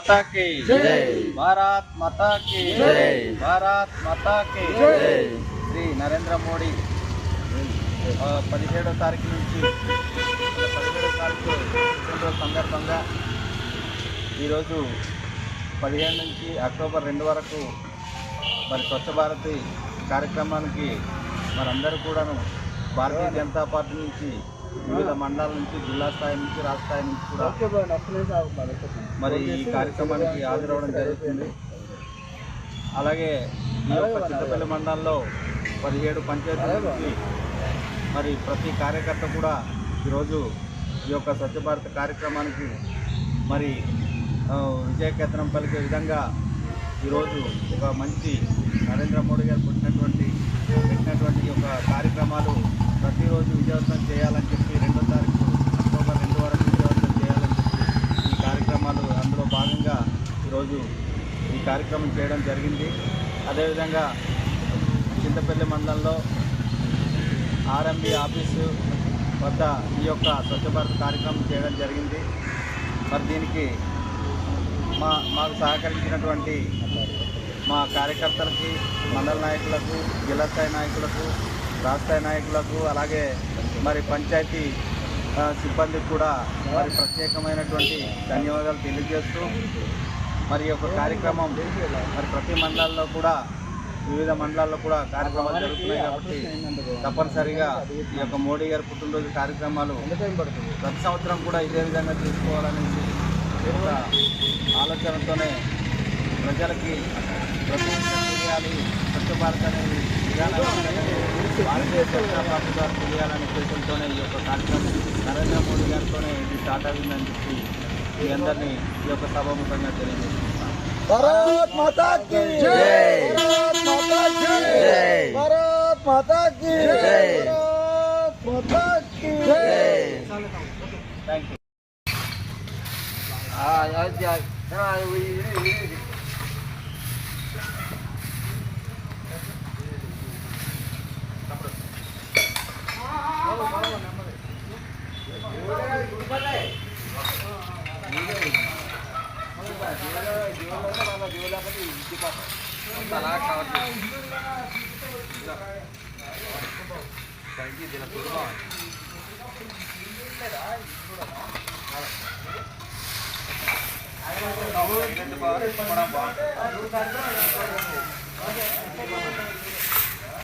माता की जय, भारत माता की जय, भारत माता की जय। శ్రీ నరేంద్ర మోడీ 17వ తారీఖు నుంచి 17వ తారీఖు పుట్టినరోజు సందర్భంగా ఈరోజు 15 నుంచి అక్టోబర్ 2 వరకు మరి స్వచ్ఛ భారత్ కార్యక్రమానికి మనందరూ కూడాను భారతీయ జనతా పార్టీ నుంచి వివిధ మండలాల నుంచి జిల్లా స్థాయి నుంచి రాష్ట్ర స్థాయి నుంచి కూడా మరి ఈ కార్యక్రమానికి హాజరవడం జరుగుతుంది. అలాగే ఈ యొక్క చింతపల్లి మండలంలో 17 పంచాయతీల నుంచి మరి ప్రతి కార్యకర్త కూడా ఈరోజు ఈ యొక్క స్వచ్ఛ భారత్ కార్యక్రమానికి మరి విజయకేతనం పలికే విధంగా ఈరోజు ఒక మంచి నరేంద్ర మోడీ గారు పెట్టినటువంటి యొక్క కార్యక్రమాలు ప్రతిరోజు విజయవంతం చేయాలని చెప్పి 2వ తారీఖు అక్టోబర్ 2 వరకు విజయవంతం చేయాలని చెప్పి ఈ కార్యక్రమాలు అందులో భాగంగా ఈరోజు ఈ కార్యక్రమం చేయడం జరిగింది. అదేవిధంగా చింతపల్లి మండలంలో ఆర్ఎంబి ఆఫీసు వద్ద ఈ యొక్క స్వచ్ఛ భారత్ కార్యక్రమం చేయడం జరిగింది. మరి దీనికి మాకు సహకరించినటువంటి మా కార్యకర్తలకి, మండల నాయకులకు, జిల్లా స్థాయి నాయకులకు, రాష్ట్ర స్థాయి నాయకులకు, అలాగే మరి పంచాయతీ సిబ్బందికి కూడా మరి ప్రత్యేకమైనటువంటి ధన్యవాదాలు తెలియజేస్తూ మరి ఈ యొక్క కార్యక్రమం మరి ప్రతి మండలాల్లో కూడా వివిధ మండలాల్లో కూడా కార్యక్రమాలు జరుగుతున్నాయి కాబట్టి తప్పనిసరిగా ఈ యొక్క మోడీ గారి పుట్టినరోజు కార్యక్రమాలు ప్రతి సంవత్సరం కూడా ఇదే విధంగా తీసుకోవాలనేసి ఒక ఆలోచనతోనే ప్రజలకి ప్రతి తెలియాలి, స్వచ్ఛ భారత్ అనేది భారతీయ జనతా పార్టీ ద్వారా తెలియాలనే ఉద్దేశంతోనే ఈ యొక్క కార్యక్రమం నరేంద్ర మోడీ గారితోనే ఇది స్టార్ట్ అయిందని చెప్పి మీ అందరినీ ఈ యొక్క సభాముఖంగా తెలియజేస్తున్నాను. భారత్ మాతా కీ జై, భారత్ మాతా కీ జై, భారత్ మాతా కీ జై, భారత్ మాతా కీ జై. Thank you. బాగుంది.